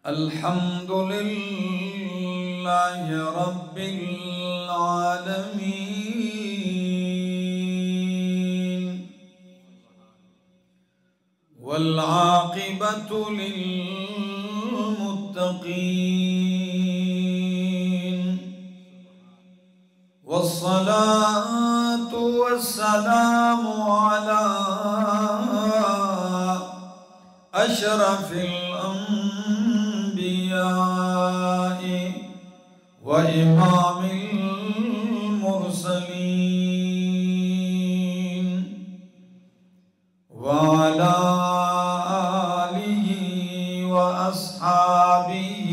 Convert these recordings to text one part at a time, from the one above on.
الحمد لله رب العالمين والعاقبة للمتقين والصلاة والسلام على أشرف الأنبياء وإمام المرسلين وعلى آله وأصحابه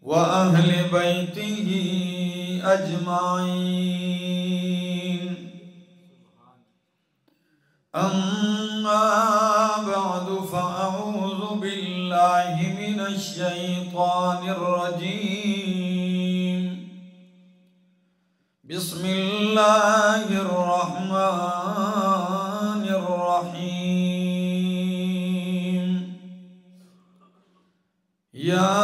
وأهل بيته أجمعين. أما بعد فأعوذ بالله من الشيطان الرجيم. بسم الله الرحمن الرحيم. يا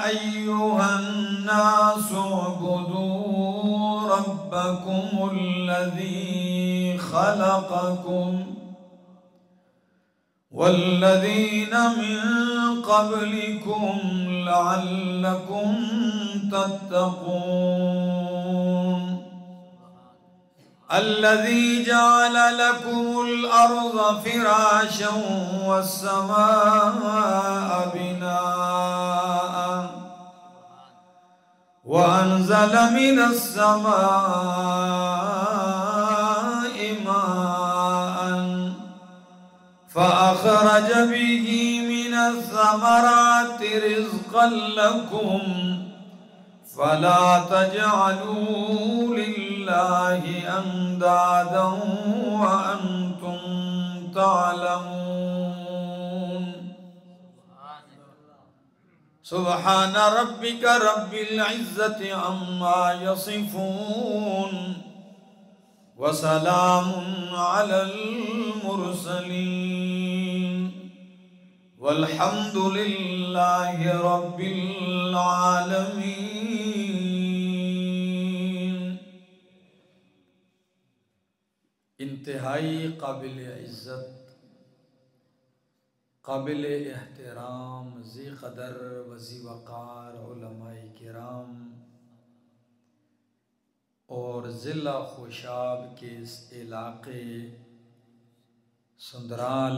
أيها الناس اعبدوا ربكم الذي خلقكم والذين من قبلكم لعلكم تتقون. الذي جعل لكم الأرض فراشا والسماء بناء وأنزل من السماء ماء فأخرج به من الثمرات رزقا لكم فلا تجعلوا لله أندادا وأنتم تعلمون. سبحان ربك رب العزة عما يصفون وسلام على المرسلين والحمد لله رب العالمين. انتہائی قابل عزت، قابل احترام، ذی قدر و ذی وقار علماء کرام اور ضلع خوشاب کے اس علاقے سندرال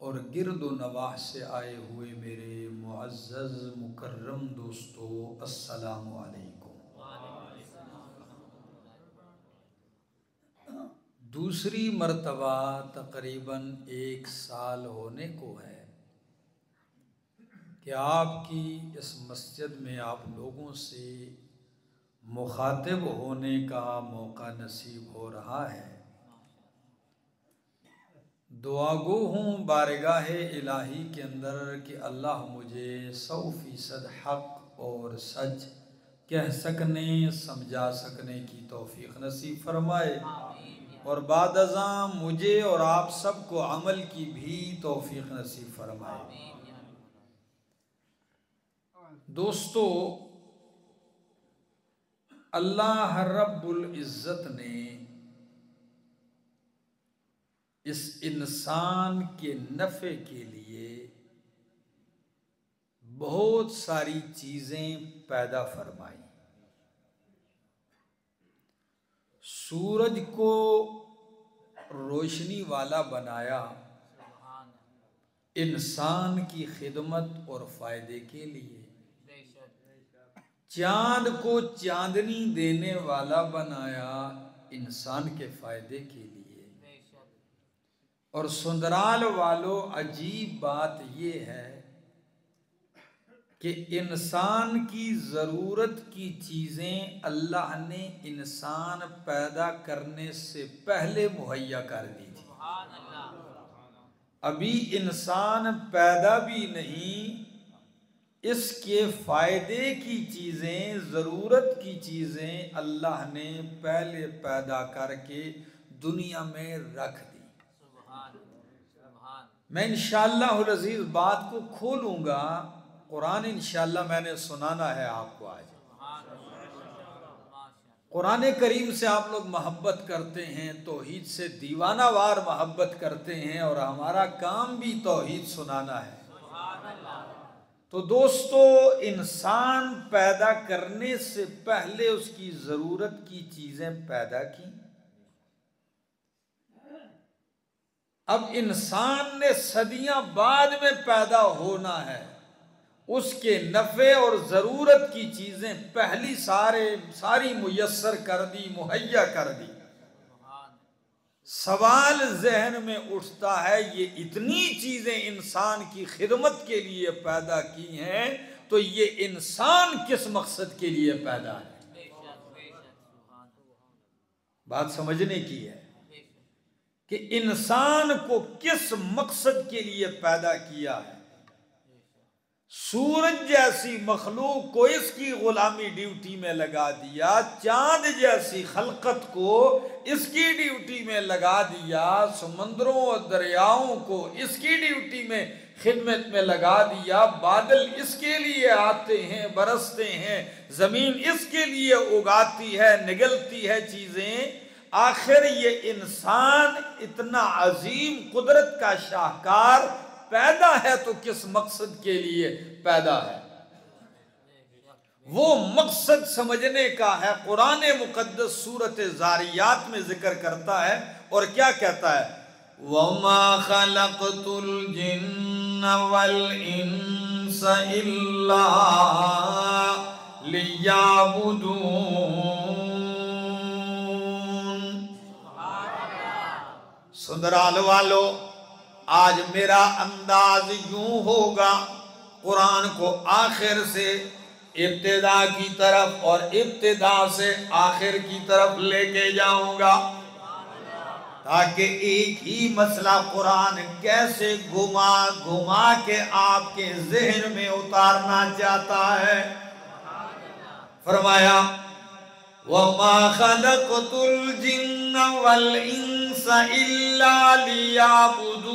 اور گرد و نواح سے آئے ہوئے میرے معزز مکرم دوستو، السلام علیکم. دوسری مرتبہ تقریباً 1 سال ہونے کو ہے کہ آپ کی اس مسجد میں آپ لوگوں سے مخاطب ہونے کا موقع نصیب ہو رہا ہے. دعا گو ہوں بارگاہ الہی کے اندر کہ اللہ مجھے 100% حق اور سچ کہہ سکنے سمجھا سکنے کی توفیق نصیب فرمائے اور بعد ازاں مجھے اور آپ سب کو عمل کی بھی توفیق نصیب فرمائے. دوستو، اللہ رب العزت نے اس انسان کے نفع کے لیے بہت ساری چیزیں پیدا فرمائی. سورج کو روشنی والا بنایا انسان کی خدمت اور فائدے کے لیے. چاند کو چاندنی دینے والا بنایا انسان کے فائدے کے لیے. اور سندرال والوں، عجیب بات یہ ہے کہ انسان کی ضرورت کی چیزیں اللہ نے انسان پیدا کرنے سے پہلے مہیا کر دی تھی. ابھی انسان پیدا بھی نہیں، اس کے فائدے کی چیزیں، ضرورت کی چیزیں اللہ نے پہلے پیدا کر کے دنیا میں رکھ دی. میں انشاءاللہ العزیز بات کو کھولوں گا، قرآن انشاءاللہ میں نے سنانا ہے آپ کو آج۔ قرآن کریم سے آپ لوگ محبت کرتے ہیں، توحید سے دیوانہ وار محبت کرتے ہیں، اور ہمارا کام بھی توحید سنانا ہے۔ تو دوستو، انسان پیدا کرنے سے پہلے اس کی ضرورت کی چیزیں پیدا کی۔ اب انسان نے صدیاں بعد میں پیدا ہونا ہے، اس کے نفع اور ضرورت کی چیزیں پہلی ساری میسر کر دی، مہیا کر دی۔ سوال ذہن میں اٹھتا ہے، یہ اتنی چیزیں انسان کی خدمت کے لیے پیدا کی ہیں، تو یہ انسان کس مقصد کے لیے پیدا ہے؟ بات سمجھنے کی ہے کہ انسان کو کس مقصد کے لیے پیدا کیا ہے۔ سورج جیسی مخلوق کو اس کی غلامی ڈیوٹی میں لگا دیا، چاند جیسی خلقت کو اس کی ڈیوٹی میں لگا دیا، سمندروں اور دریاؤں کو اس کی ڈیوٹی میں خدمت میں لگا دیا، بادل اس کے لیے آتے ہیں، برستے ہیں، زمین اس کے لیے اگاتی ہے، نگلتی ہے چیزیں۔ آخر یہ انسان اتنا عظیم قدرت کا شاہکار پیدا ہے تو کس مقصد کے لیے پیدا ہے؟ وہ مقصد سمجھنے کا ہے۔ قرآن مقدس سورۃ ذاریات میں ذکر کرتا ہے، اور کیا کہتا ہے؟ وَمَا خَلَقْتُ الْجِنَّ وَالْإِنسَ إِلَّا لِيَعْبُدُونَ۔ سندرال والو، آج میرا انداز یوں ہوگا، قرآن کو آخر سے ابتدا کی طرف اور ابتدا سے آخر کی طرف لے کے جاؤں گا، تاکہ ایک ہی مسئلہ قرآن کیسے گھما کے آپ کے ذہن میں اتارنا چاہتا ہے۔ فرمایا وَمَا خَلَقْتُ الْجِنَّ وَالْإِنسَ إِلَّا لِيَعْبُدُونَ۔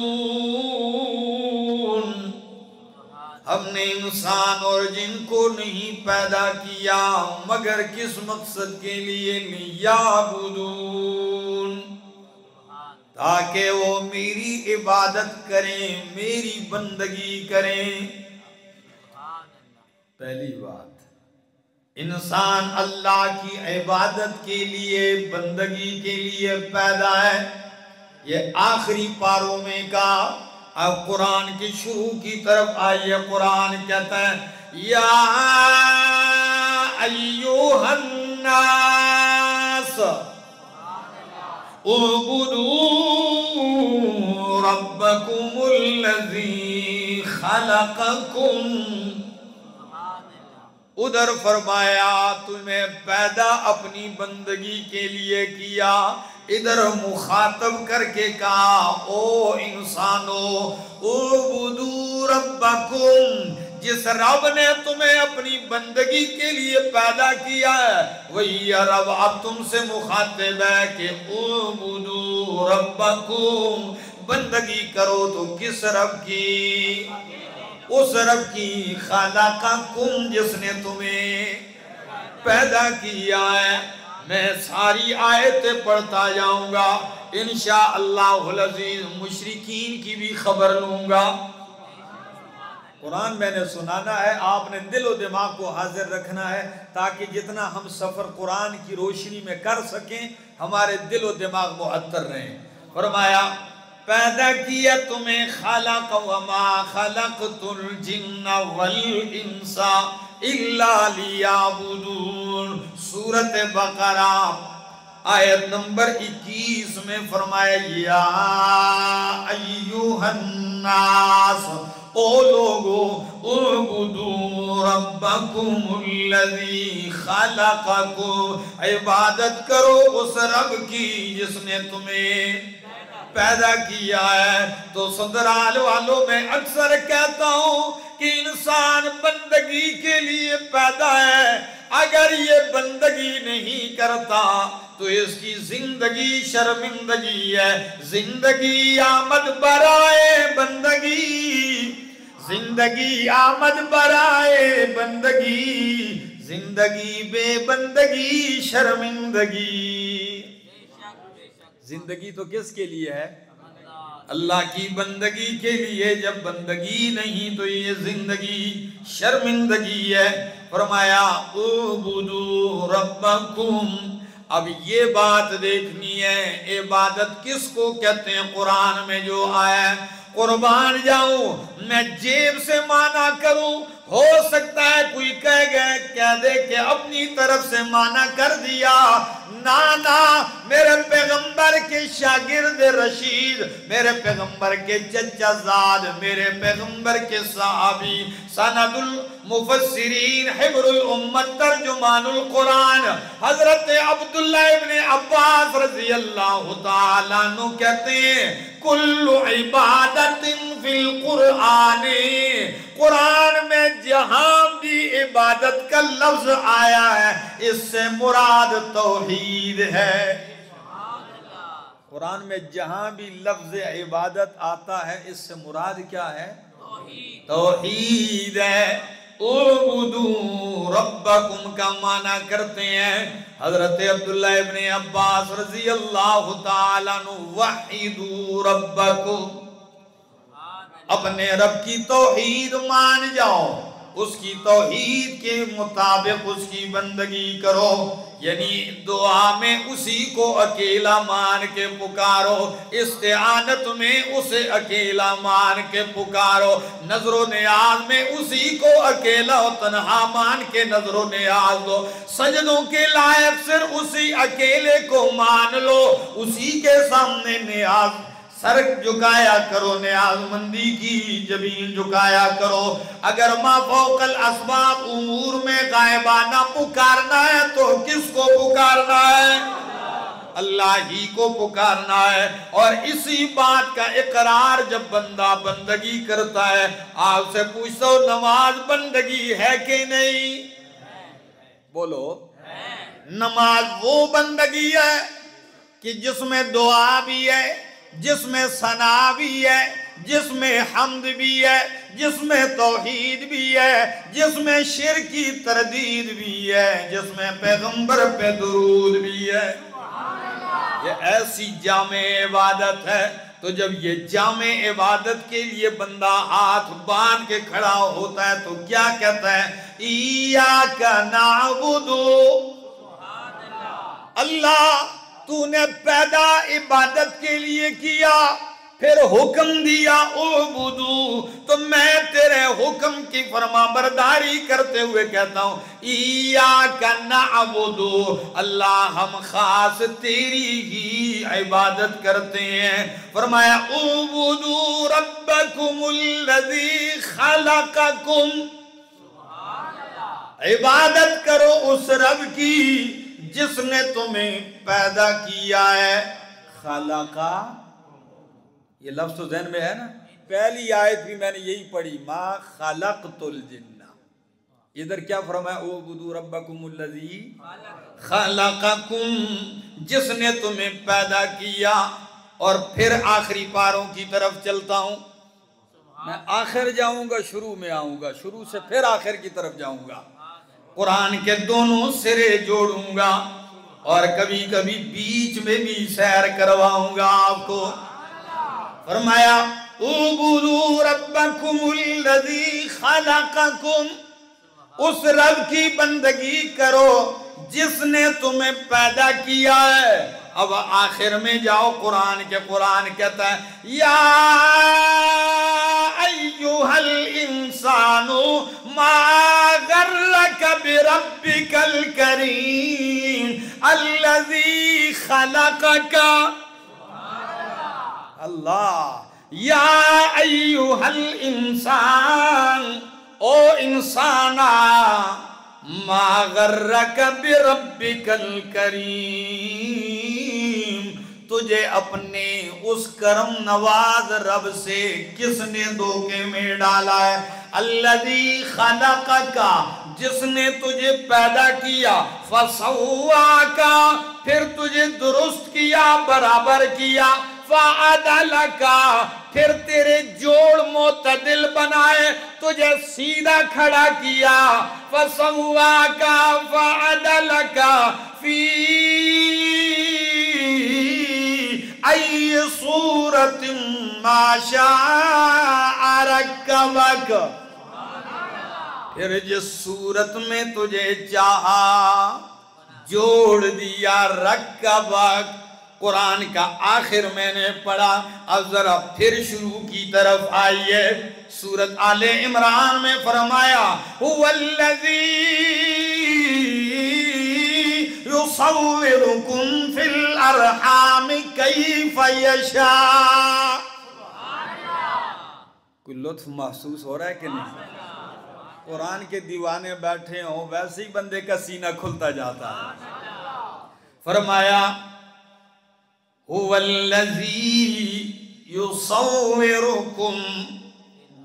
ہم نے انسان اور جن کو نہیں پیدا کیا مگر کس مقصد کے لیے؟ لِيَعْبُدُونَ، تاکہ وہ میری عبادت کریں، میری بندگی کریں۔ پہلی بات، انسان اللہ کی عبادت کے لیے، بندگی کے لیے پیدا ہے۔ یہ آخری پاروں میں کا۔ اب قرآن کی شروع کی طرف آئیے، قرآن کہتا ہے یا ایوہ الناس اعبدوا ربکم الذی خلقکم۔ ادھر فرمایا تمہیں پیدا اپنی بندگی کے لیے کیا، ادھر مخاطب کر کے کہا او انسانو اعبدوا ربکم، جس رب نے تمہیں اپنی بندگی کے لیے پیدا کیا ہے وہی رب اب تم سے مخاطب ہے کہ اعبدوا ربکم، بندگی کرو تو کس رب کی؟ اس رب کی، خلقکم، جس نے تمہیں پیدا کیا ہے۔ میں ساری آیتیں پڑھتا جاؤں گا، انشاءاللہ العزیز مشرکین کی بھی خبر لوں گا۔ قرآن میں نے سنانا ہے، آپ نے دل و دماغ کو حاضر رکھنا ہے، تاکہ جتنا ہم سفر قرآن کی روشنی میں کر سکیں ہمارے دل و دماغ معطر رہیں۔ فرمایا پیدا کیا تمہیں، خلق وما خلقت الجن والانس الا لیعبدون۔ سورۃ بقرہ آیت نمبر 21 میں فرمایا یا ایوہ الناس، او لوگو، اعبدوا ربکم الذی خلقکم، عبادت کرو اس رب کی جس نے تمہیں پیدا کیا ہے۔ تو سندرال والوں میں اکثر کہتا ہوں کہ انسان بندگی کے لیے پیدا ہے، اگر یہ بندگی نہیں کرتا تو اس کی زندگی شرمندگی ہے، زندگی آمد برائے بندگی آمد برائے بندگی، زندگی بے بندگی شرمندگی۔ زندگی تو کس کے لیے ہے؟ اللہ کی بندگی کے لیے۔ جب بندگی نہیں تو یہ زندگی شرمندگی ہے۔ فرمایا اعبدوا ربکم۔ اب یہ بات دیکھنی ہے عبادت کس کو کہتے ہیں قرآن میں جو آیا ہے۔ قربان جاؤں میں جیب سے مانا کروں، ہو سکتا ہے کوئی کہہ دے کہ اپنی طرف سے مانا کر دیا۔ نا میرے پیغمبر کے شاگرد رشید، میرے پیغمبر کے چچا زاد، میرے پیغمبر کے صحابی، سند المفسرین، حبر الامت، ترجمان القرآن، حضرت عبداللہ ابن عباس رضی اللہ تعالیٰ عنہ کہتے ہیں کل عبادت فی القرآن، قرآن میں جہاں بھی عبادت کا لفظ آیا ہے اس سے مراد توحید ہے۔ قرآن میں جہاں بھی لفظ عبادت آتا ہے اس سے مراد کیا ہے؟ توحید ہے۔ اعبدوا ربکم کا معنی کرتے ہیں حضرت عبداللہ ابن عباس رضی اللہ تعالیٰ عنہ، وحیدوا ربکم، اپنے رب کی توحید مان جاؤ، اس کی توحید کے مطابق اس کی بندگی کرو، یعنی دعا میں اسی کو اکیلا مان کے پکارو، استعانت میں اسے اکیلا مان کے پکارو، نظر و نیاز میں اسی کو اکیلا و تنہا مان کے نظر و نیاز دو، سجدوں کے لائق صرف اسی اکیلے کو مان لو، اسی کے سامنے نیاز سر جھکایا کرو، نیاز مندی کی جبین جھکایا کرو۔ اگر ما فوق الاسباب امور میں غائبانہ پکارنا ہے تو کس کو پکارنا ہے؟ اللہ ہی کو پکارنا ہے۔ اور اسی بات کا اقرار جب بندہ بندگی کرتا ہے، آپ سے پوچھتا ہوں نماز بندگی ہے کہ نہیں؟ بولو، نماز وہ بندگی ہے کہ جس میں دعا بھی ہے، جس میں ثنا بھی ہے، جس میں حمد بھی ہے، جس میں توحید بھی ہے، جس میں شرک کی تردید بھی ہے، جس میں پیغمبر پہ درود بھی ہے۔ یہ ایسی جامع عبادت ہے۔ تو جب یہ جامع عبادت کے لیے بندہ ہاتھ باندھ کے کھڑا ہوتا ہے تو کیا کہتا ہے؟ ایاک نعبد، اللہ تو نے پیدا عبادت کے لیے کیا، پھر حکم دیا اعبدو، تو میں تیرے حکم کی فرما برداری کرتے ہوئے کہتا ہوں ایاک نعبد، اللہ ہم خاص تیری ہی عبادت کرتے ہیں۔ فرمایا اعبدوا ربکم الذی خلقکم، عبادت کرو اس رب کی جس نے تمہیں پیدا کیا ہے۔ خلقا، یہ لفظ تو ذہن میں ہے نا، پہلی آیت بھی میں نے یہی پڑھی، ما خلقت الجن، ادھر کیا فرمایا؟ اعبدوا ربکم الذی خلقکم، جس نے تمہیں پیدا کیا۔ اور پھر آخری پاروں کی طرف چلتا ہوں، میں آخر جاؤں گا شروع میں آؤں گا، شروع سے پھر آخر کی طرف جاؤں گا، قرآن کے دونوں سرے جوڑوں گا اور کبھی کبھی بیچ میں بھی سیر کرواؤں گا آپ کو۔ فرمایا اعبدوا ربکم الذی خلقکم، اس رب کی بندگی کرو جس نے تمہیں پیدا کیا ہے۔ اب آخر میں جاؤ قرآن کے، قرآن کہتا ہے یا ایھا الانسان ما غرک بربک الکریم الذی خلقک، اللہ، یا ایھا الانسان، او انسانا، ما غرک بربک الکریم، تجھے اپنے اس کرم نواز رب سے کس نے دھوکے میں ڈالا ہے؟ الذی خلقک، جس نے تجھے پیدا کیا، فسواک، پھر تجھے درست کیا، برابر کیا، فَعَدَلَكَ پھر تیرے جوڑ معتدل بنائے تجھے سیدھا کھڑا کیا فَسَوَّاكَ فَعَدَلَكَ فِي أَيِّ صُورَةٍ مَا شَاءَ رَكَّبَكَ پھر جس صورت میں تجھے چاہا جوڑ دیا رکبک قرآن کا آخر میں نے پڑھا اب ذرا پھر شروع کی طرف آئیے سورت آل عمران میں فرمایا هو الذی یصورکم فی الارحام کیف یشاء کوئی لطف محسوس ہو رہا ہے کہ نہیں قرآن کے دیوانے بیٹھے ہوں ویسے ہی بندے کا سینہ کھلتا جاتا ہے فرمایا هو الذی یصورکم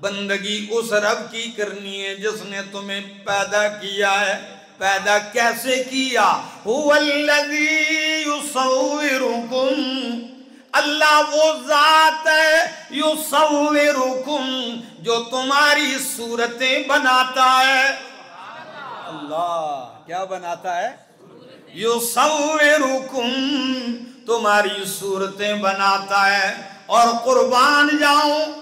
بندگی اس رب کی کرنی ہے جس نے تمہیں پیدا کیا ہے پیدا کیسے کیا هو الذی یصورکم اللہ وہ ذات ہے یصورکم جو تمہاری صورتیں بناتا ہے اللہ کیا بناتا ہے یصورکم تمہاری صورتیں بناتا ہے اور قربان جاؤں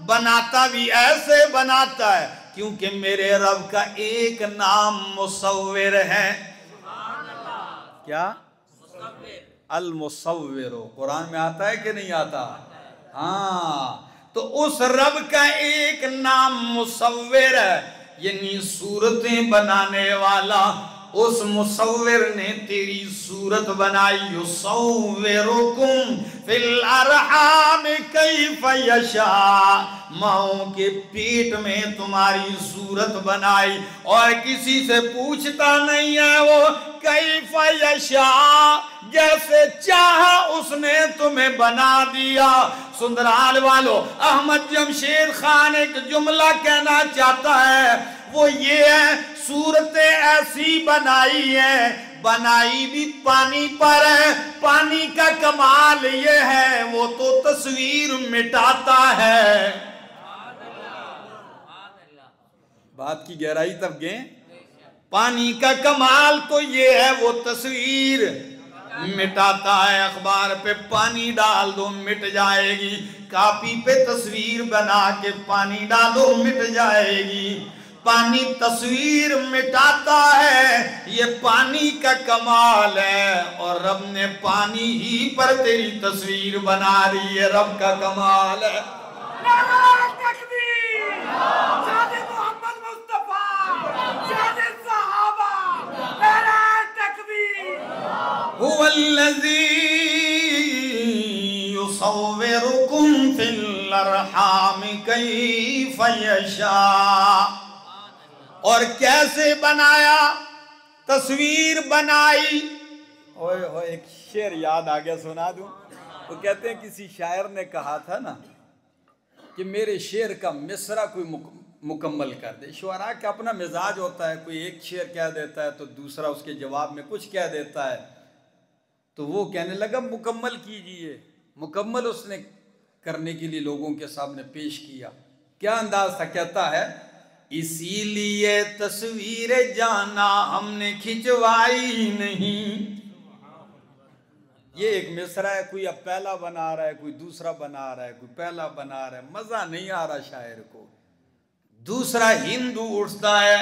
بناتا بھی ایسے بناتا ہے کیونکہ میرے رب کا ایک نام مصور ہے کیا المصور قرآن میں آتا ہے کہ نہیں آتا ہاں تو اس رب کا ایک نام مصور ہے یعنی صورتیں بنانے والا اس مصور نے تیری صورت بنائی یصورکم فی الارحام کیف یشاء ماؤں کے پیٹ میں تمہاری صورت بنائی اور کسی سے پوچھتا نہیں ہے وہ کیف یشاء جیسے چاہا اس نے تمہیں بنا دیا سندرال والو احمد جمشید خان ایک جملہ کہنا چاہتا ہے وہ یہ ہے صورتیں ایسی بنائی ہیں بنائی بھی پانی پر ہے پانی کا کمال یہ ہے وہ تو تصویر مٹاتا ہے بات کی گہرائی تب گئے پانی کا کمال تو یہ ہے وہ تصویر مٹاتا ہے اخبار پہ پانی ڈال دو مٹ جائے گی کاپی پہ تصویر بنا کے پانی ڈالو مٹ جائے گی پانی تصویر مٹاتا ہے یہ پانی کا کمال ہے اور رب نے پانی ہی پر تیری تصویر بنا رہی ہے رب کا کمال ہے نعرہ تکبیر شاد محمد مصطفیٰ شاد صحابہ نعرہ تکبیر هو الذی یصورکم فی الارحام کیف یشاء اور کیسے بنایا تصویر بنائی ایک شعر یاد آ گیا سنا دوں وہ کہتے ہیں کسی شاعر نے کہا تھا نا کہ میرے شعر کا مصرع کوئی مکمل کر دے شعراء کا اپنا مزاج ہوتا ہے کوئی ایک شعر کہہ دیتا ہے تو دوسرا اس کے جواب میں کچھ کہہ دیتا ہے تو وہ کہنے لگا مکمل کیجئے مکمل اس نے کرنے کے لیے لوگوں کے سامنے پیش کیا کیا انداز تھا کہتا ہے اسی لیے تصویر جانا ہم نے کھنچوائی نہیں یہ ایک مصرع ہے کوئی اب پہلا بنا رہا ہے کوئی دوسرا بنا رہا ہے کوئی پہلا بنا رہا ہے مزہ نہیں آ رہا شاعر کو دوسرا ہندو اٹھتا ہے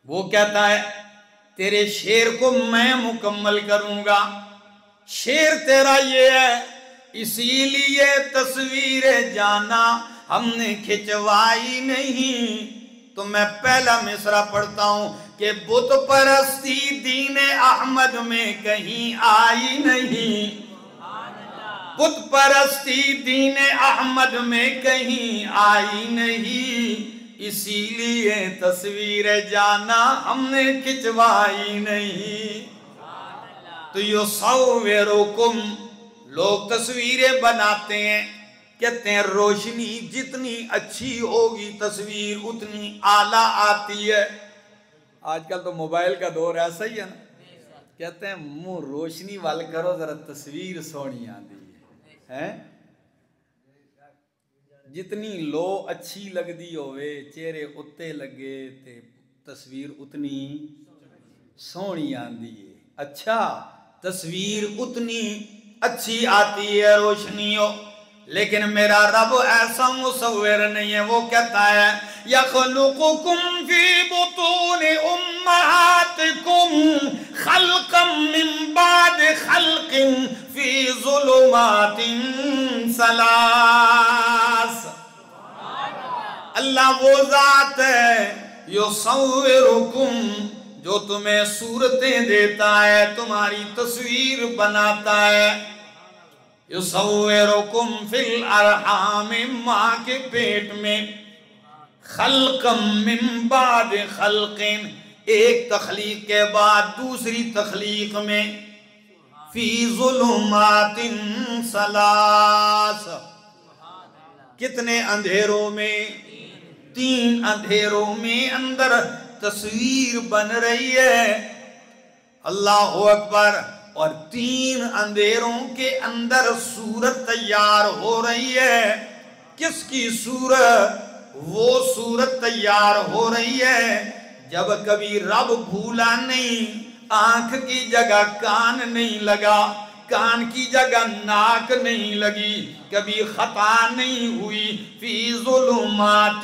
وہ کہتا ہے تیرے شعر کو میں مکمل کروں گا شعر تیرا یہ ہے اسی لیے تصویر جانا ہم نے کھنچوائی نہیں تو میں پہلا مصرع پڑھتا ہوں کہ بت پرستی دین احمد میں کہیں آئی نہیں بت پرستی دین احمد میں کہیں آئی نہیں اسی لیے تصویر جانا ہم نے کھنچوائی نہیں تو یصورکم لوگ تصویریں بناتے ہیں کہتے ہیں روشنی جتنی اچھی ہوگی تصویر اتنی اعلیٰ آتی ہے آج کل تو موبائل کا دور ایسا ہی ہے نا کہتے ہیں منہ روشنی وال کرو ذرا تصویر سونی آتی ہے جتنی لو اچھی لگ دی ہوئے چہرے اتے لگے تے تصویر اتنی سونی آندی ہے. اچھا تصویر اتنی اچھی آتی ہے روشنی ہو، لیکن میرا رب ایسا مصور نہیں ہے. وہ کہتا ہے یخلقکم فی بطون امہاتکم خلقا من بعد خلق فی ظلمات ثلاث. اللہ وہ ذات ہے یصورکم جو تمہیں صورتیں دیتا ہے، تمہاری تصویر بناتا ہے. یصورکم فی الارحام ماں کے پیٹ میں، خلقا من بعد خلق ایک تخلیق کے بعد دوسری تخلیق میں، فی ظلمات ثلاث کتنے اندھیروں میں؟ 3 اندھیروں میں اندر تصویر بن رہی ہے. اللہ اکبر. اور 3 اندھیروں کے اندر صورت تیار ہو رہی ہے. کس کی صورت؟ وہ صورت تیار ہو رہی ہے جب کبھی رب بھولا نہیں، آنکھ کی جگہ کان نہیں لگا، کان کی جگہ ناک نہیں لگی، کبھی خطا نہیں ہوئی. فی ظلمات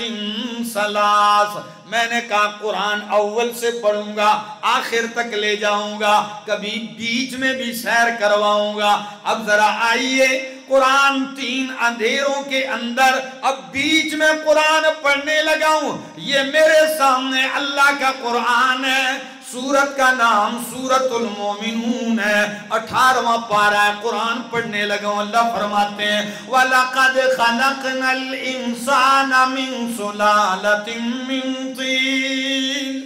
ثلاث. میں نے کہا قرآن اول سے پڑھوں گا آخر تک لے جاؤں گا، کبھی بیچ میں بھی سیر کرواؤں گا. اب ذرا آئیے قرآن 3 اندھیروں کے اندر، اب بیچ میں قرآن پڑھنے لگا ہوں. یہ میرے سامنے اللہ کا قرآن ہے. سورت کا نام سورت المومنون ہے، 18واں پارہ ہے. قرآن پڑھنے لگا ہوں. اللہ فرماتے ہیں وَلَقَدْ خَلَقْنَا الْإِنسَانَ مِن سُلَالَةٍ مِّن طِينٍ.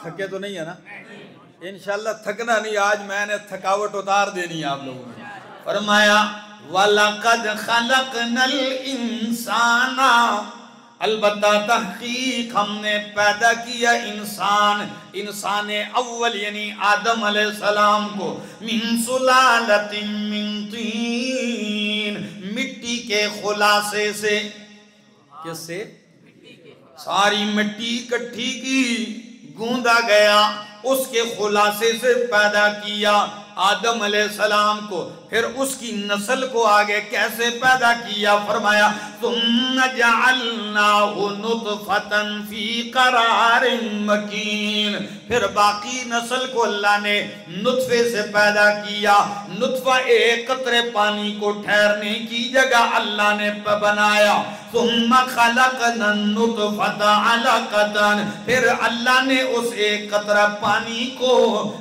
تھکے تو نہیں ہے نا؟ انشاءاللہ تھکنا نہیں. آج میں نے تھکاوٹ اتار دینی آپ لوگوں نے. فرمایا وَلَقَدْ خَلَقْنَا الْإِنسَانَ، البتہ تحقیق ہم نے پیدا کیا انسان اول یعنی آدم علیہ السلام کو، من سلالت من طین، مٹی کے خلاصے سے. کس سے؟ ساری مٹی اکٹھی کی، گوندا گیا، اس کے خلاصے سے پیدا کیا آدم علیہ السلام کو. پھر اس کی نسل کو آگے کیسے پیدا کیا؟ فرمایا ثم جعلناہ نطفۃ فی قرار مکین. پھر باقی نسل کو اللہ نے نطفے سے پیدا کیا. نطفہ ایک قطرے پانی کو ٹھہرنے کی جگہ اللہ نے بنایا. ثم خلقنا النطفۃ علقۃ، پھر اللہ نے اس ایک قطرہ پانی کو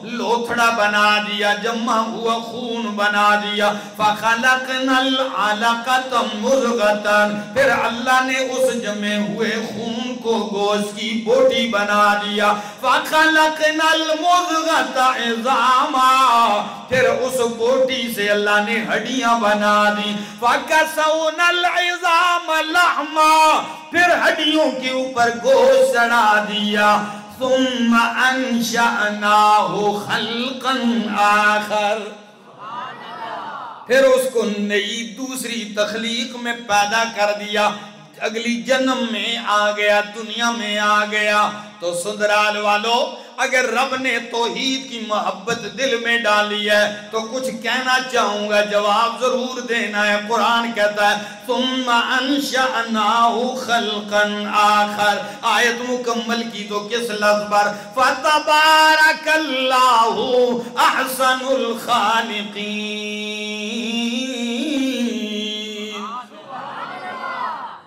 لوتھڑا بنا دیا، جمع ہوا خون بنا دیا. فخلقنا العلقۃ مضغۃ، پھر اللہ نے اس جمع ہوئے خون کو گوشت کی بوٹی بنا دیا. فخلقنا المضغۃ عظاما، پھر اس بوٹی سے اللہ نے ہڈیاں بنا دی. فکسونا العظام لحما، پھر ہڈیوں کے اوپر گوشت چڑھا دیا. ثم انشأناہ خلقا آخر، پھر اس کو نئی دوسری تخلیق میں پیدا کر دیا. اگلی جنم میں آ گیا، دنیا میں آ گیا. تو سندرال والو، اگر رب نے توحید کی محبت دل میں ڈالی ہے تو کچھ کہنا چاہوں گا، جواب ضرور دینا ہے. قرآن کہتا ہے ثم انشأناہ خلقا آخر. آیت مکمل کی تو کس لفظ پر؟ فتبارک اللہ احسن الخالقین.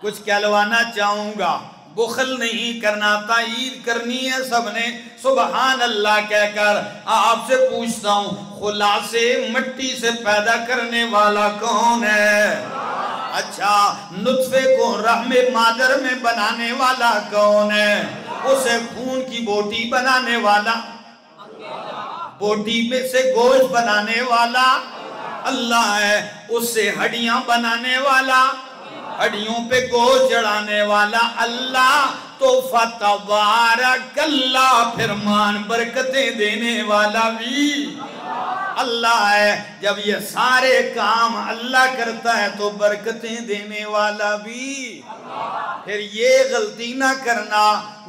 کچھ کہلوانا چاہوں گا، بخل نہیں کرنا، تائید کرنی ہے سب نے سبحان اللہ کہہ کر. آپ سے پوچھتا ہوں، خلاصے مٹی سے پیدا کرنے والا کون ہے؟ اچھا، نطفے کو رحم مادر میں بنانے والا کون ہے؟ اسے خون کی بوٹی بنانے والا، بوٹی میں سے گوشت بنانے والا اللہ ہے. اس سے ہڈیاں بنانے والا، ہڈیوں پہ گوشت چڑھانے والا اللہ. تو فتبارک اللہ، پھر مان برکتیں دینے والا بھی اللہ ہے. جب یہ سارے کام اللہ کرتا ہے تو برکتیں دینے والا بھی. پھر یہ غلطی نہ کرنا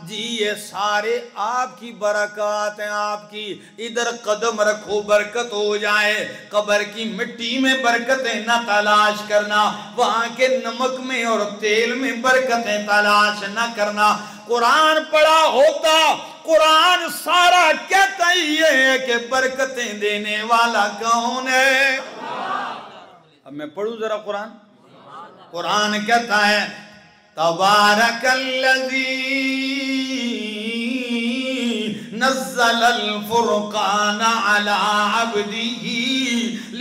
جی یہ سارے آپ کی برکات ہیں، آپ کی ادھر قدم رکھو برکت ہو جائے. قبر کی مٹی میں برکتیں نہ تلاش کرنا، وہاں کے نمک میں اور تیل میں برکتیں تلاش نہ کرنا. قرآن پڑھا ہوتا، قرآن سارا کہتا ہی ہے کہ برکتیں دینے والا کون ہے. اب میں پڑھوں ذرا قرآن. قرآن کہتا ہے تبارک الذی نزل الفرقان على عبده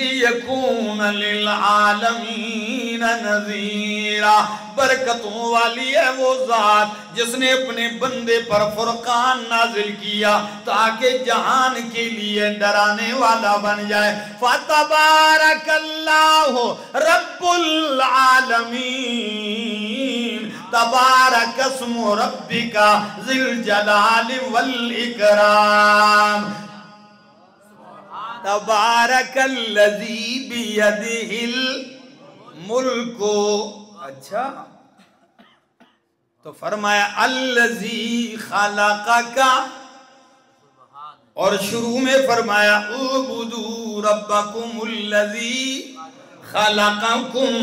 لیکون للعالمین نذیرا. برکتوں والی ہے وہ ذات جس نے اپنے بندے پر فرقان نازل کیا تاکہ جہان کے لیے ڈرانے والا بن جائے. فتبارک اللہ رب العالمین تبارک اسم ربک ذی الجلال والاکرام. تبارک الذی بیدہ الملک. اچھا تو فرمایا الذی خلقک، اور شروع میں فرمایا اعبدوا ربکم الذی خلقکم.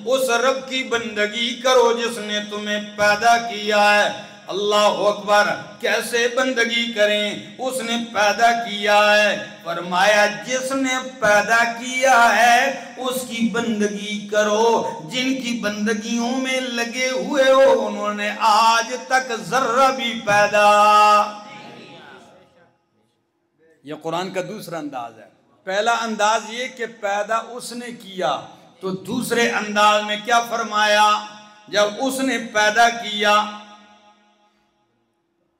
اس رب کی بندگی کرو جس نے تمہیں پیدا کیا ہے. اللہ اکبر. کیسے بندگی کریں؟ اس نے پیدا کیا ہے. فرمایا جس نے پیدا کیا ہے اس کی بندگی کرو. جن کی بندگیوں میں لگے ہوئے ہو انہوں نے آج تک ذرہ بھی پیدا. یہ قرآن کا دوسرا انداز ہے. پہلا انداز یہ کہ پیدا اس نے کیا، تو دوسرے انداز میں کیا فرمایا؟ جب اس نے پیدا کیا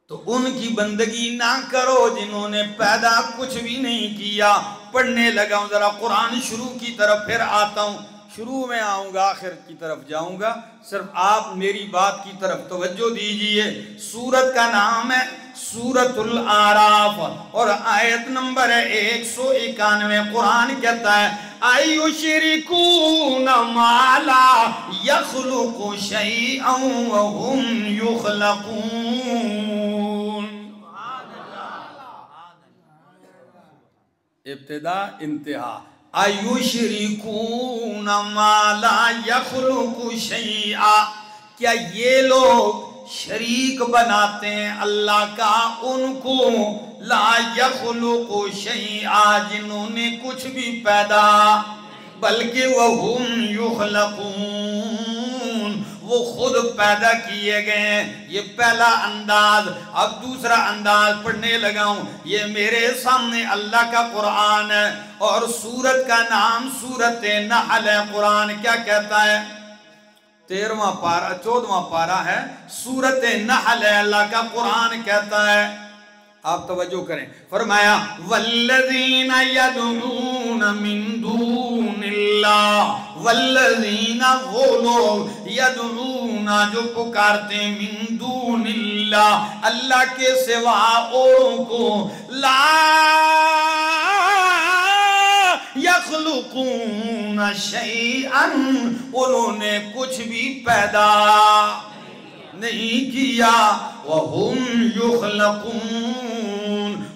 تو ان کی بندگی نہ کرو جنہوں نے پیدا کچھ بھی نہیں کیا. پڑھنے لگا ہوں ذرا قرآن شروع کی طرف پھر آتا ہوں. شروع میں آؤں گا آخر کی طرف جاؤں گا، صرف آپ میری بات کی طرف توجہ دیجئے. سورت کا نام ہے سورۃ الاعراف اور آیت نمبر ہے 191. قرآن کہتا ہے ایشرکون ما لا یخلق شیئا وهم یخلقون. ابتدا انتہا. ایشرکون ما لا یخلق شیئا. کیا یہ لوگ شریک بناتے ہیں اللہ کا ان کو لا یخلق شیئا جنہوں نے کچھ بھی پیدا، بلکہ وہم یخلقون وہ خود پیدا کیے گئے ہیں. یہ پہلا انداز. اب دوسرا انداز پڑھنے لگا ہوں. یہ میرے سامنے اللہ کا قرآن ہے اور سورت کا نام سورۃ نحل ہے. قرآن کیا کہتا ہے؟ 13واں پارہ 14واں پارہ ہے سورۃ نحل ہے. اللہ کا قرآن کہتا ہے، آپ توجہ کریں. فرمایا والذین یدعون من دون اللہ. والذین وہ لوگ یدعون جو پکارتے ہیں من دون اللہ اللہ کے سوا اوروں کو لا یخلقون شیئا انہوں نے کچھ بھی پیدا نہیں کیا. وَهُمْ يُخْلَقُونَ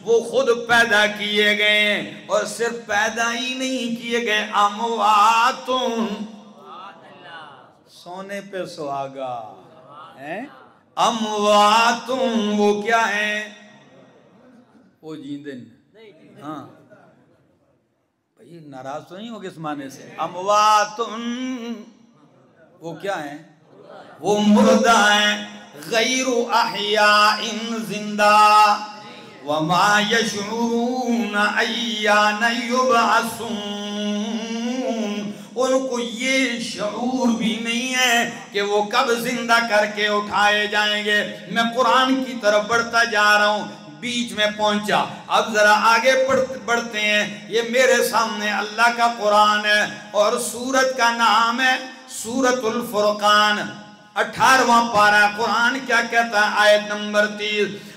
وہ خود پیدا کیے گئے اور صرف پیدا ہی نہیں کیے گئے. امواتن سونے پہ سہاگا ہیں. امواتن وہ کیا ہیں؟ وہ جیندن. ہاں بھئی ناراض تو نہیں ہوگے اس معنی سے. امواتن وہ کیا ہیں؟ وہ مردہ ہیں. غیر احیاء زندہ وما یشعرون ایان یبعثون. ان کو یہ شعور بھی نہیں ہے کہ وہ کب زندہ کر کے اٹھائے جائیں گے. میں قرآن کی طرف بڑھتا جا رہا ہوں، بیچ میں پہنچا. اب ذرا آگے بڑھتے ہیں. یہ میرے سامنے اللہ کا قرآن ہے اور سورت کا نام ہے سورۃ الفرقان. 18واں پارہ. قرآن کیا کہتا ہے؟ آیت نمبر 30.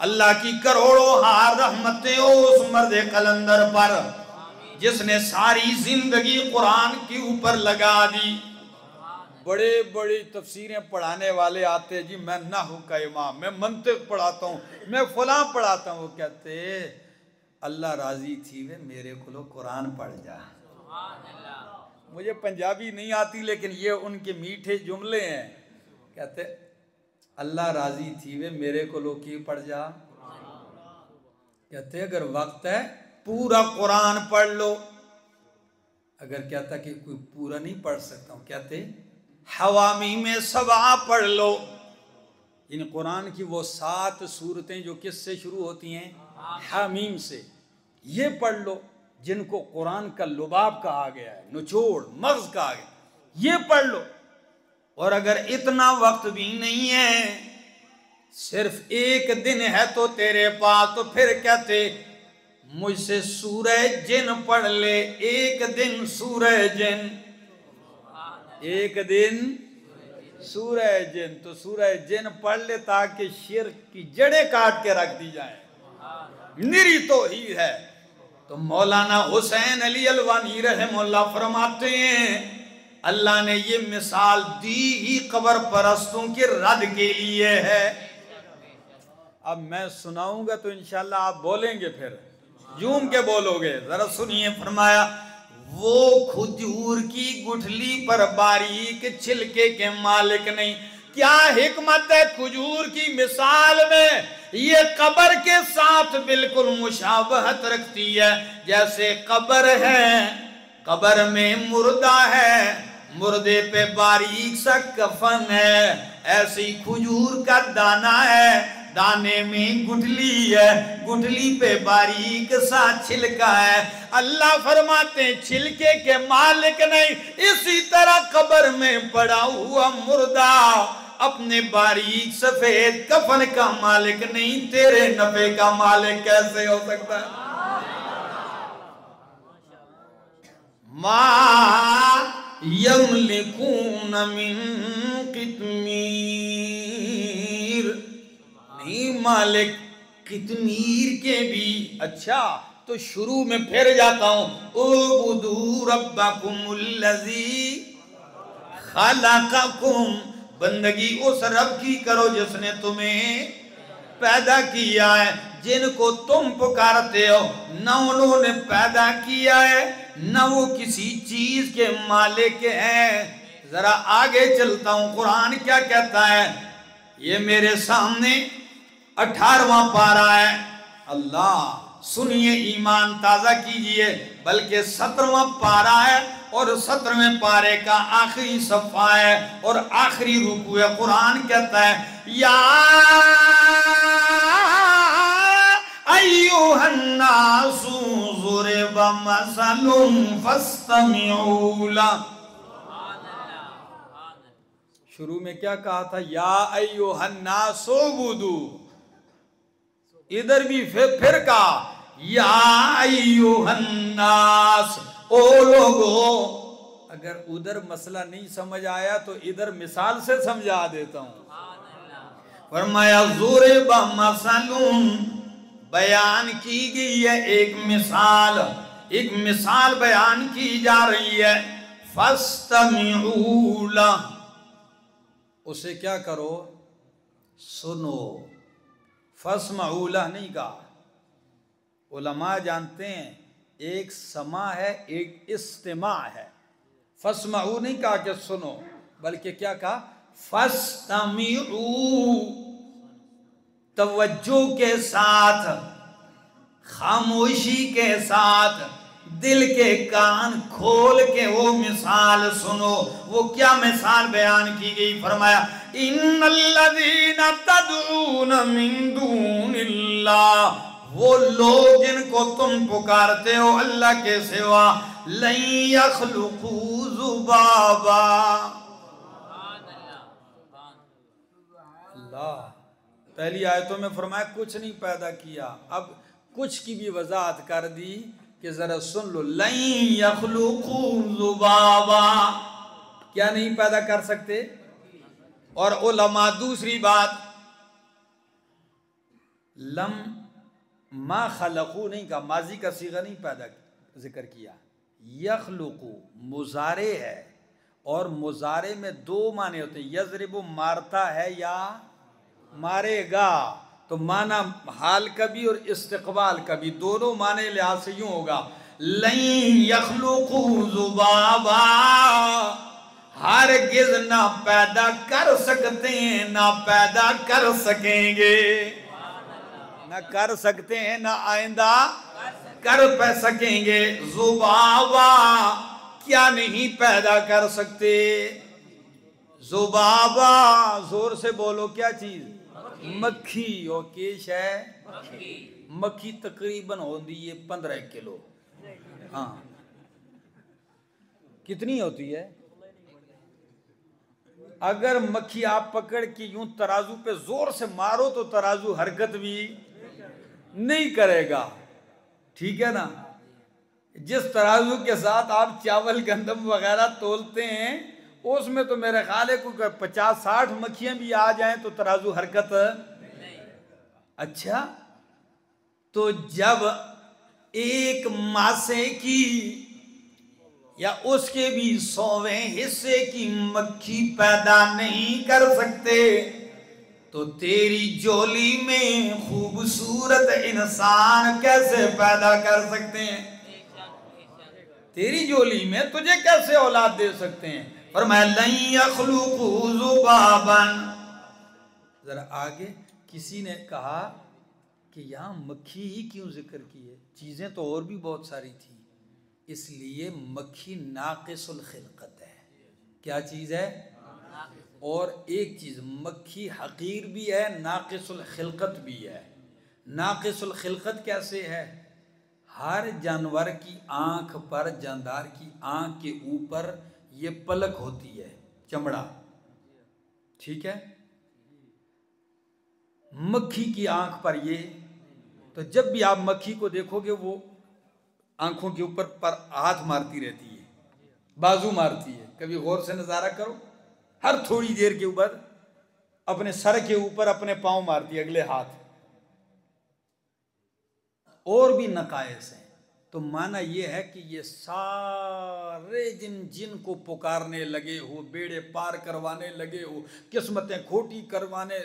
اللہ کی کروڑوں ہار رحمتیں اس مرد قلندر پر جس نے ساری زندگی قرآن کے اوپر لگا دی. بڑے بڑی تفسیریں پڑھانے والے آتے جی میں نحو کا امام، میں منطق پڑھاتا ہوں، میں فلاں پڑھاتا ہوں. وہ کہتے اللہ راضی تھی وے میرے کو قرآن پڑھ جا. مجھے پنجابی نہیں آتی لیکن یہ ان کے میٹھے جملے ہیں. کہتے اللہ راضی تھی وے میرے کو کی پڑھ جا. کہتے اگر وقت ہے پورا قرآن پڑھ لو. اگر کہتا کہ کوئی پورا نہیں پڑھ سکتا ہوں، کہتے حوامی میں 7 پڑھ لو. ان قرآن کی وہ 7 سورتیں جو کس سے شروع ہوتی ہیں؟ حامیم سے. یہ پڑھ لو جن کو قرآن کا لباب کہا گیا ہے، نچوڑ مغز کہا گیا، یہ پڑھ لو. اور اگر اتنا وقت بھی نہیں ہے، صرف 1 دن ہے تو تیرے پاس، تو پھر کہتے مجھ سے سورہ جن پڑھ لے. 1 دن سورہ جن، 1 دن سورہ جن. تو سورہ جن پڑھ لے تاکہ شرک کی جڑیں کاٹ کے رکھ دی جائیں. نری توحید ہے. تو مولانا حسین علی الوانی رحمہ اللہ فرماتے ہیں اللہ نے یہ مثال دی ہی قبر پرستوں کے رد کے لیے ہے. اب میں سناؤں گا تو انشاءاللہ آپ بولیں گے، پھر جوم کے بولو گے. ذرا سنیے. فرمایا وہ کھجور کی گٹھلی پر باریک چھلکے کے مالک نہیں. کیا حکمت ہے کھجور کی مثال میں؟ یہ قبر کے ساتھ بالکل مشابہت رکھتی ہے. جیسے قبر ہے، قبر میں مردہ ہے، مردے پہ باریک سا کفن ہے، ایسی کھجور کا دانہ ہے، دانے میں گٹھلی ہے، گٹھلی پہ باریک سا چھلکا ہے. اللہ فرماتے ہیں چھلکے کے مالک نہیں. اسی طرح قبر میں پڑا ہوا مردہ اپنے باریک سفید کفن کا مالک نہیں. تیرے نفع کا مالک کیسے ہو سکتا ہے؟ ما یملکون من قطمیر، نہیں مالک قطمیر کے بھی. اچھا تو شروع میں پھر جاتا ہوں. اعبدوا ربکم الذی خلقکم، بندگی اس رب کی کرو جس نے تمہیں پیدا کیا ہے. جن کو تم پکارتے ہو نہ انہوں نے پیدا کیا ہے نہ وہ کسی چیز کے مالک ہیں. ذرا آگے چلتا ہوں. قرآن کیا کہتا ہے؟ یہ میرے سامنے 18واں پارہ ہے. اللہ سنیے، ایمان تازہ کیجئے. بلکہ 17واں پارہ ہے اور 17ویں پارے کا آخری صفحہ ہے اور آخری رکوع ہے. قرآن کہتا ہے یا ایوہ الناس ضرب مثل فاستمعوا لہ. شروع میں کیا کہا تھا؟ یا ایوہ الناس اعبدوا. ادھر بھی پھر کہا یا ایوہ الناس، او لوگو. اگر ادھر مسئلہ نہیں سمجھ آیا تو ادھر مثال سے سمجھا دیتا ہوں. فرمایا ضرب مثل، بیان کی گئی ہے ایک مثال، ایک مثال بیان کی جا رہی ہے. فاستمعوا لہ، اسے کیا کرو؟ سنو. فاسمعوا لہ نہیں کہا. علماء جانتے ہیں ایک سماع ہے ایک استماع ہے. فاسمعوا نہیں کہا کہ سنو، بلکہ کیا کہا؟ فاستمعوا، توجہ کے ساتھ، خاموشی کے ساتھ، دل کے کان کھول کے وہ مثال سنو. وہ کیا مثال بیان کی گئی؟ فرمایا ان الذین تدعون من دون اللہ، وہ لوگ جن کو تم پکارتے ہو اللہ کے سوا، لن یخلقوا ذبابا. اللہ پہلی آیتوں میں فرمایا کچھ نہیں پیدا کیا. اب کچھ کی بھی وضاحت کر دی کہ ذرا سن لو. لن یخلقوا ذبابا، کیا نہیں پیدا کر سکتے؟ اور علماء دوسری بات، لم ما خلقو نہیں کہا، ماضی کا صیغہ نہیں پیدا ذکر کیا. یخلقو مضارع ہے، اور مضارع میں دو معنی ہوتے ہیں، یضرب مارتا ہے یا مارے گا، تو معنی حال کا بھی اور استقبال کا بھی، دونوں معنی لحاظ سے یوں ہوگا لن یخلقوا ذبابا، ہرگز نہ پیدا کر سکتے ہیں، نہ پیدا کر سکیں گے، نہ کر سکتے ہیں نہ آئندہ کر پہ سکیں گے. ذبابا کیا نہیں پیدا کر سکتے؟ ذبابا زور سے بولو، کیا چیز؟ مکھی. اور کیش ہے مکھی، تقریباً ہوتی ہے 15 کلو. ہاں کتنی ہوتی ہے؟ اگر مکھی آپ پکڑ کے یوں ترازو پہ زور سے مارو تو ترازو حرکت بھی نہیں کرے گا، ٹھیک ہے نا. جس ترازو کے ساتھ آپ چاول گندم وغیرہ تولتے ہیں اس میں تو میرے خیال ہے کوئی 50-60 مکھیاں بھی آ جائیں تو ترازو حرکت. اچھا، تو جب ایک ماسے کی یا اس کے بھی 100ویں حصے کی مکھی پیدا نہیں کر سکتے تو تیری جولی میں خوبصورت انسان کیسے پیدا کر سکتے ہیں؟ تیری جولی میں تجھے کیسے اولاد دے سکتے ہیں؟ فرمایا لن یخلقوا ذبابا. ذرا آگے کسی نے کہا کہ یہاں مکھی ہی کیوں ذکر کی ہے؟ چیزیں تو اور بھی بہت ساری تھی. اس لیے مکھی ناقص الخلقت ہے. کیا چیز ہے؟ اور ایک چیز مکھی حقیر بھی ہے، ناقص الخلقت بھی ہے. ناقص الخلقت کیسے ہے؟ ہر جانور کی آنکھ پر، جاندار کی آنکھ کے اوپر یہ پلک ہوتی ہے، چمڑا، ٹھیک ہے؟ مکھی کی آنکھ پر یہ، تو جب بھی آپ مکھی کو دیکھو گے وہ آنکھوں کے اوپر پر ہاتھ مارتی رہتی ہے، بازو مارتی ہے. کبھی غور سے نظارہ کرو، ہر تھوڑی دیر کے اوپر اپنے سر کے اوپر اپنے پاؤں مارتی ہے، اگلے ہاتھ. اور بھی نقائص ہیں. تو معنی یہ ہے کہ یہ سارے جن کو پکارنے لگے ہو، بیڑے پار کروانے لگے ہو، قسمتیں کھوٹی کروانے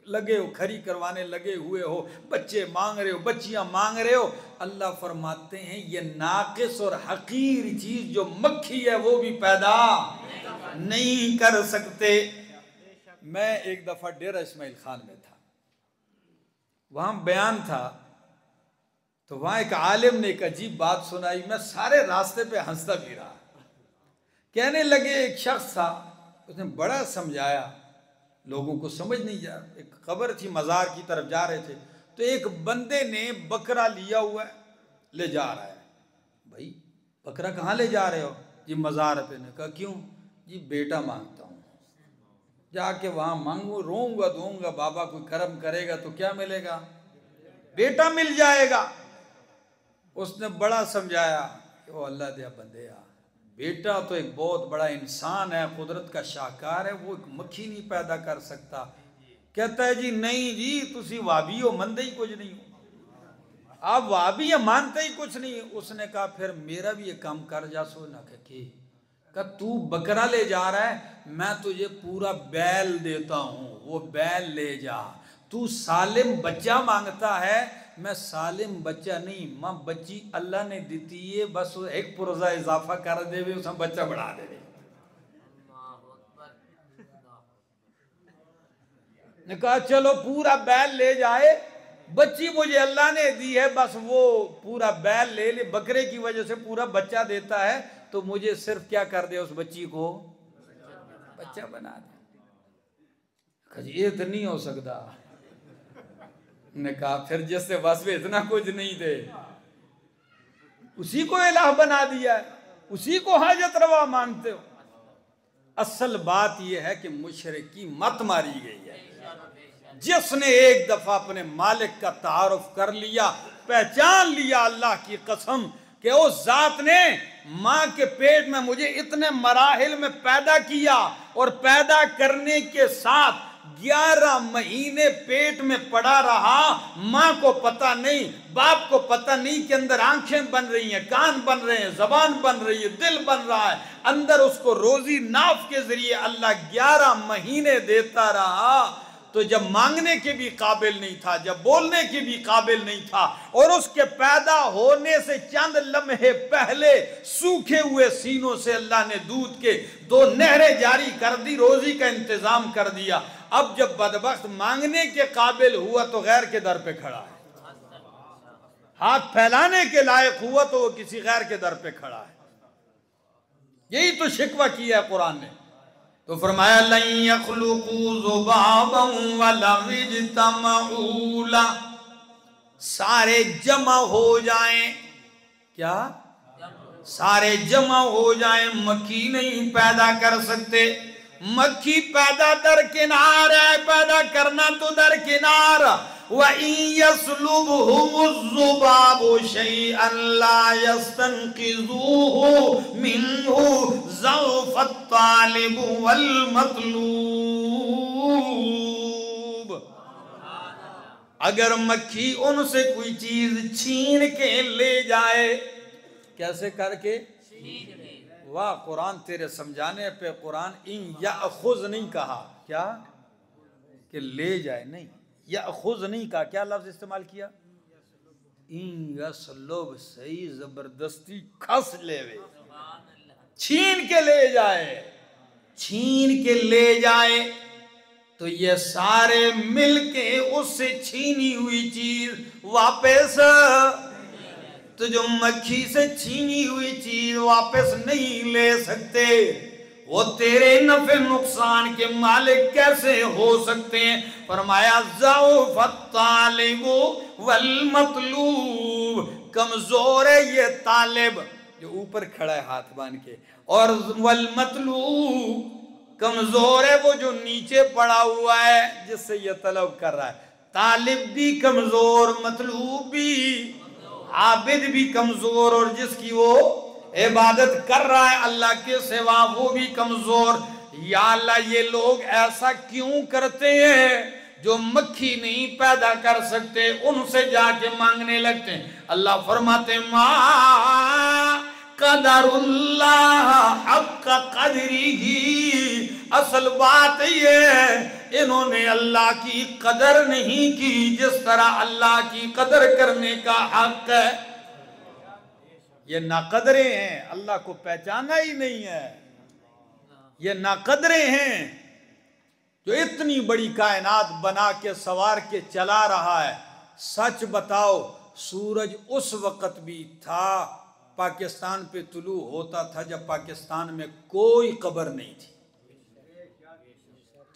لگے ہو، کھری کروانے لگے ہوئے ہو، بچے مانگ رہے ہو، بچیاں مانگ رہے ہو، اللہ فرماتے ہیں یہ ناقص اور حقیر چیز جو مکھی ہے وہ بھی پیدا نہیں کر سکتے. میں ایک دفعہ ڈیرہ اسماعیل خان میں تھا، وہاں بیان تھا، تو وہاں ایک عالم نے ایک عجیب بات سنائی. میں سارے راستے پہ ہنستا بھی رہا. کہنے لگے ایک شخص تھا، اس نے بڑا سمجھایا، لوگوں کو سمجھ نہیں جا. ایک قبر تھی، مزار کی طرف جا رہے تھے، تو ایک بندے نے بکرا لیا ہوا ہے، لے جا رہا ہے. بھائی بکرا کہاں لے جا رہے ہو؟ جی مزار پہ. نے کہا کیوں؟ جی بیٹا مانگتا ہوں، جا کے وہاں مانگوں، روؤں گا دوں گا، بابا کوئی کرم کرے گا تو کیا ملے گا؟ بیٹا مل جائے گا. اس نے بڑا سمجھایا کہ وہ اللہ دیا بندے آ، بیٹا تو ایک بہت بڑا انسان ہے، قدرت کا شاہکار ہے، وہ ایک مکھی نہیں پیدا کر سکتا. کہتا ہے جی نہیں جی تسی وابی ہو، مندے ہی کچھ نہیں ہو، آپ وابی ہیں مانتے ہی کچھ نہیں. اس نے کہا پھر میرا بھی یہ کام کر جا. سو نہ کہ تو بکرا لے جا رہا ہے، میں تجھے پورا بیل دیتا ہوں، وہ بیل لے جا. تو سالم بچہ مانگتا ہے، میں سالم بچہ نہیں، ماں بچی اللہ نے دیتی ہے، بس ایک پرزہ اضافہ کر دے وے، اس میں بچہ بڑھا دے وے. نے کہا چلو پورا بیل لے جائے، بچی مجھے اللہ نے دی ہے، بس وہ پورا بیل لے لے، بکرے کی وجہ سے پورا بچہ دیتا ہے، تو مجھے صرف کیا کر دے، اس بچی کو بچہ بنا دے. یہ تو نہیں ہو سکتا. نے کہا پھر جس سے بس میں اتنا کچھ نہیں دے، اسی کو الہ بنا دیا ہے، اسی کو حاجت روا مانتے ہو. اصل بات یہ ہے کہ مشرکی مت ماری گئی ہے. جس نے ایک دفعہ اپنے مالک کا تعارف کر لیا، پہچان لیا اللہ کی قسم کہ اس ذات نے ماں کے پیٹ میں مجھے اتنے مراحل میں پیدا کیا، اور پیدا کرنے کے ساتھ 11 مہینے پیٹ میں پڑا رہا، ماں کو پتہ نہیں، باپ کو پتہ نہیں کہ اندر آنکھیں بن رہی ہیں، کان بن رہے ہیں، زبان بن رہی ہے، دل بن رہا ہے، اندر اس کو روزی ناف کے ذریعے اللہ 11 مہینے دیتا رہا، تو جب مانگنے کے بھی قابل نہیں تھا، جب بولنے کے بھی قابل نہیں تھا، اور اس کے پیدا ہونے سے چند لمحے پہلے سوکھے ہوئے سینوں سے اللہ نے دودھ کے 2 نہریں جاری کر دی، روزی کا انتظام کر دیا۔ اب جب بدبخت مانگنے کے قابل ہوا تو غیر کے در پہ کھڑا ہے، ہاتھ پھیلانے کے لائق ہوا تو وہ کسی غیر کے در پہ کھڑا ہے۔ یہی تو شکوہ کیا ہے قرآن نے، تو فرمایا لَن يَخْلُقُوا ذُبَابًا وَلَوِ اجْتَمَعُوا لَهُ، سارے جمع ہو جائیں، کیا؟ سارے جمع ہو جائیں، مکھی نہیں پیدا کر سکتے۔ مکھی پیدا درکنار ہے، پیدا کرنا تو درکنار۔ وَإِن يَسْلُبْهُمُ الذُّبَابُ شَيْئًا لَا يَسْتَنقِذُوهُ مِنْهُ ضَعْفَ الطَّالِبُ وَالْمَطْلُوبُ۔ اگر مکھی ان سے کوئی چیز چھین کے لے جائے، کیسے کر کے؟ واہ، قرآن تیرے سمجھانے پہ قرآن ان یأخذ نہیں کہا، کیا؟ کہ لے جائے، نہیں، یأخذ نہیں کہا، کیا لفظ استعمال کیا؟ ان یسلب، صحیح زبردستی کھس لے وے، چھین کے لے جائے، چھین کے لے جائے، تو یہ سارے مل کے اس سے چھینی ہوئی چیز واپس، تو جو مکھی سے چھینی ہوئی چیز واپس نہیں لے سکتے، وہ تیرے نفع نقصان کے مالک کیسے ہو سکتے ہیں؟ فرمایا ضعف الطالب والمطلوب، کمزور ہے یہ طالب جو اوپر کھڑا ہے ہاتھ باندھ کے، اور والمطلوب کمزور ہے وہ جو نیچے پڑا ہوا ہے جس سے یہ طلب کر رہا ہے۔ طالب بھی کمزور، مطلوب بھی، عابد بھی کمزور، اور جس کی وہ عبادت کر رہا ہے اللہ کے سوا وہ بھی کمزور۔ یا اللہ یہ لوگ ایسا کیوں کرتے ہیں؟ جو مکھی نہیں پیدا کر سکتے ان سے جا کے مانگنے لگتے ہیں۔ اللہ فرماتے ہیں ما قدر اللہ حق قدری، اصل بات یہ ہے انہوں نے اللہ کی قدر نہیں کی جس طرح اللہ کی قدر کرنے کا حق ہے۔ یہ ناقدرے ہیں، اللہ کو پہچانا ہی نہیں ہے، یہ ناقدرے ہیں جو اتنی بڑی کائنات بنا کے سوار کے چلا رہا ہے۔ سچ بتاؤ، سورج اس وقت بھی تھا پاکستان پہ طلوع ہوتا تھا جب پاکستان میں کوئی قبر نہیں تھی،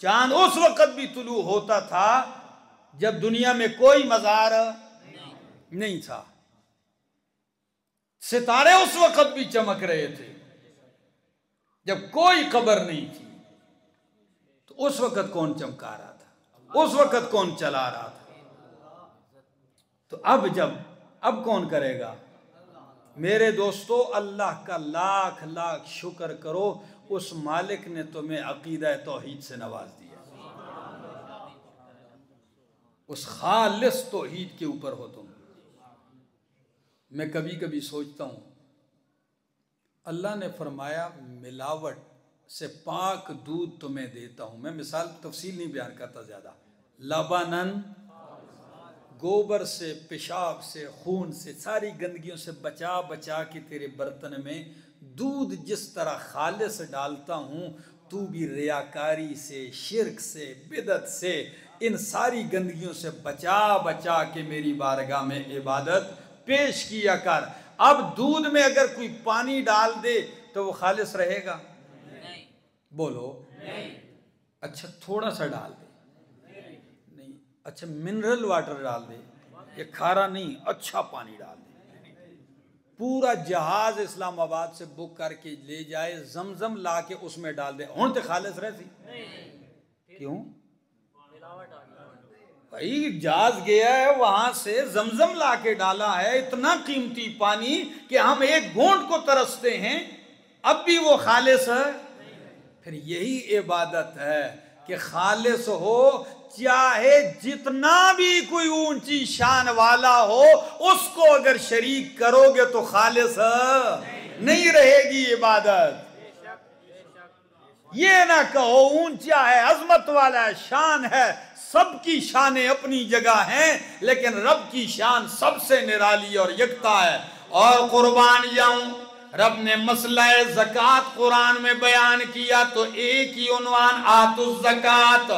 چاند اس وقت بھی طلوع ہوتا تھا جب دنیا میں کوئی مزار نہیں تھا، ستارے اس وقت بھی چمک رہے تھے جب کوئی قبر نہیں تھی، تو اس وقت کون چمکا رہا تھا؟ اس وقت کون چلا رہا تھا؟ تو اب کون کرے گا؟ میرے دوستو، اللہ کا لاکھ لاکھ شکر کرو، اس مالک نے تمہیں عقیدہ توحید سے نواز دیا، اس خالص توحید کے اوپر ہو تم۔ میں کبھی کبھی سوچتا ہوں، اللہ نے فرمایا ملاوٹ سے پاک دودھ تمہیں دیتا ہوں، میں مثال تفصیل نہیں بیان کرتا زیادہ، لبنن، گوبر سے، پیشاب سے، خون سے، ساری گندگیوں سے بچا بچا کے تیرے برتن میں دودھ جس طرح خالص ڈالتا ہوں، تو بھی ریاکاری سے، شرک سے، بدعت سے، ان ساری گندگیوں سے بچا بچا کے میری بارگاہ میں عبادت پیش کیا کر۔ اب دودھ میں اگر کوئی پانی ڈال دے تو وہ خالص رہے گا؟ نہیں، بولو نہیں۔ اچھا تھوڑا سا ڈال دے، نہیں، اچھا منرل واٹر ڈال دے، یہ کھارا نہیں، اچھا پانی ڈال دے، پورا جہاز اسلام آباد سے بک کر کے لے جائے، زمزم لا کے اس میں ڈال دے، ہون تے خالص رہتی؟ کیوں؟ بھائی جہاز گیا ہے وہاں سے زمزم لا کے ڈالا ہے، اتنا قیمتی پانی کہ ہم ایک گھونٹ کو ترستے ہیں، اب بھی وہ خالص ہے؟ پھر یہی عبادت ہے کہ خالص ہو، چاہے جتنا بھی کوئی اونچی شان والا ہو، اس کو اگر شریک کرو گے تو خالص نہیں رہے گی عبادت۔ یہ نہ کہو اونچا ہے، عظمت والا ہے، شان ہے، سب کی شانیں اپنی جگہ ہیں، لیکن رب کی شان سب سے نرالی اور یکتا ہے۔ اور قربان جاؤں، رب نے مسئلہ زکوٰۃ قرآن میں بیان کیا تو ایک ہی عنوان آتوا الزکوٰۃ۔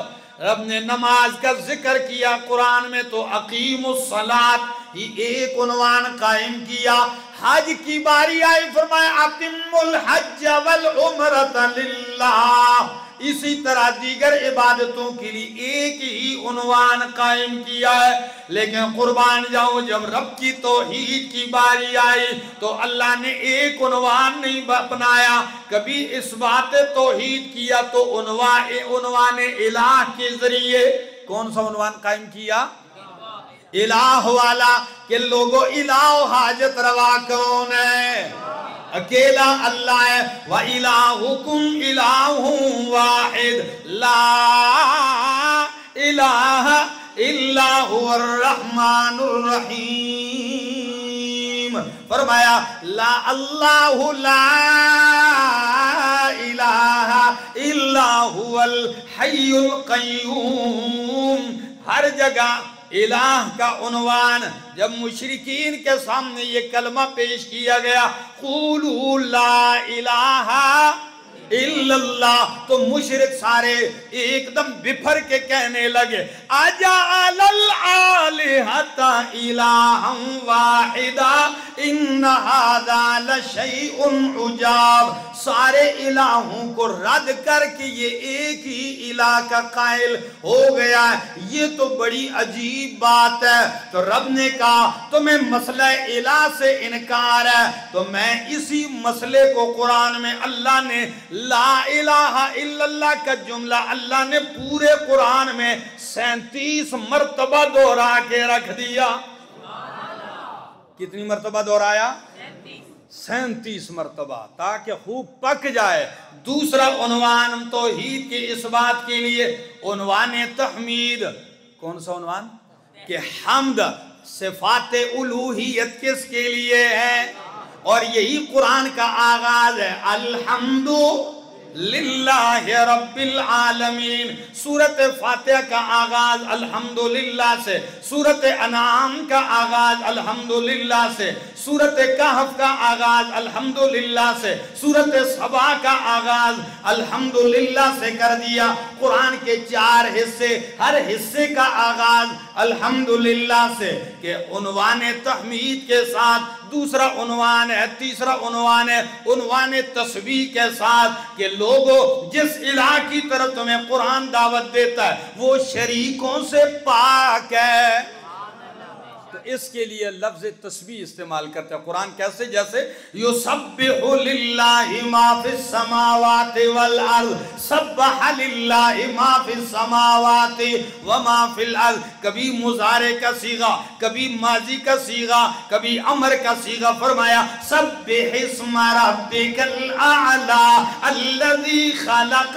رب نے نماز کا ذکر کیا قرآن میں تو اقیموا الصلاۃ، ہی ایک عنوان قائم کیا۔ حج کی باری آئی، فرمایا اتموا الحج والعمرۃ للہ۔ اسی طرح دیگر عبادتوں کے لیے ایک ہی عنوان قائم کیا ہے۔ لیکن قربان جاؤ، جب رب کی توحید کی باری آئی تو اللہ نے ایک عنوان نہیں اپنایا، کبھی اس بات توحید کیا تو عنوان الہ کے ذریعے کون سا عنوان قائم کیا؟ الہ والا، کہ لوگوں الہ و حاجت روا کون ہے؟ اکیلا اللہ ہے۔ وَإِلَٰهُكُمْ إِلَٰهٌ وَاحِدٌ لَا إِلَٰهَ إِلَّا هُوَ الرَّحْمَٰنُ الرَّحِيمُ۔ فرمایا لا اللہ لا الہ الا هو الحی القیوم۔ ہر جگہ الہ کا عنوان جب مشرکین کے سامنے یہ کلمہ پیش کیا گیا، قولوا لا الہ الا اللہ، تو مشرک سارے ایک دم بفر کے کہنے لگے اجعل الآلہۃ الہا واحدا ان ھذا لشیء عجاب۔ سارے الہوں کو رد کر کے یہ ایک ہی الہ کا قائل ہو گیا ہے، یہ تو بڑی عجیب بات ہے۔ تو رب نے کہا تمہیں مسئلہ الہ سے انکار ہے، تو میں اسی مسئلے کو قرآن میں اللہ نے لا الہ الا اللہ کا جملہ اللہ نے پورے قرآن میں 37 مرتبہ دہرا کے رکھ دیا۔ کتنی مرتبہ دہرایا؟ 37 مرتبہ، تاکہ خوب پک جائے۔ دوسرا عنوان توحید کی اس بات کے لیے عنوان تحمید۔ کون سا عنوان؟ کہ حمد، صفات الوہیت کس کے لیے ہے؟ اور یہی قرآن کا آغاز ہے، الحمد للہ رب العالمین۔ سورت فاتحہ کا آغاز الحمدللہ سے، سورت انعام کا آغاز الحمدللہ سے، سورت کہف کا آغاز الحمدللہ سے، سورت سبا کا آغاز الحمدللہ سے کر دیا۔ قرآن کے 4 حصے، ہر حصے کا آغاز الحمدللہ سے، کہ عنوان تحمید کے ساتھ دوسرا عنوان ہے، تیسرا عنوان ہے عنوان تسبیح کے ساتھ، کہ لوگوں جس الہ کی طرف تمہیں قرآن دعوت دیتا ہے وہ شریکوں سے پاک ہے۔ تو اس کے لیے لفظ تسبیح استعمال کرتے ہیں قرآن کیسے؟ جیسے یسبح للہ ما فی السماوات والارض، سبح للہ ما فی السماوات وما فی الارض۔ کبھی مضارع کا صیغہ، کبھی ماضی کا صیغہ، کبھی امر کا صیغہ، فرمایا سبح اسم ربک الاعلی الذی خلق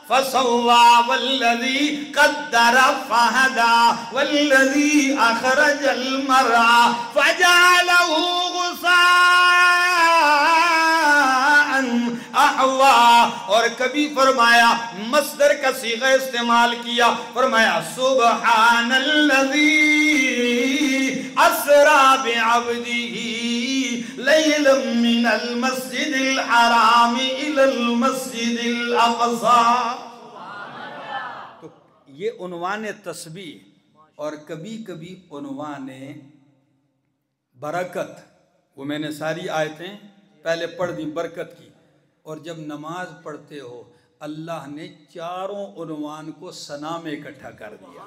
فسوى والذي قدر فهدى والذي أخرج المرعى فجعله غثاء أحوى۔ اور کبھی فرمایا مصدر کا صیغہ استعمال کیا، فرمایا سبحان الذي أسرى بعبده ليلا من المسجد الحرام إلى المسجد الأقصى۔ تو یہ عنوان تسبیح، اور کبھی کبھی عنوان برکت۔ وہ میں نے ساری آیتیں پہلے پڑھ دی برکت کی۔ اور جب نماز پڑھتے ہو اللہ نے چاروں عنوان کو ثنا میں اکٹھا کر دیا۔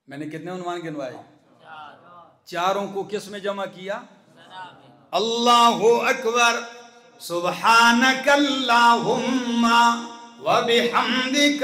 میں نے کتنے عنوان گنوائے؟ چاروں کو کس میں جمع کیا؟ اللہ اکبر، سبحانک اللہم وبحمدک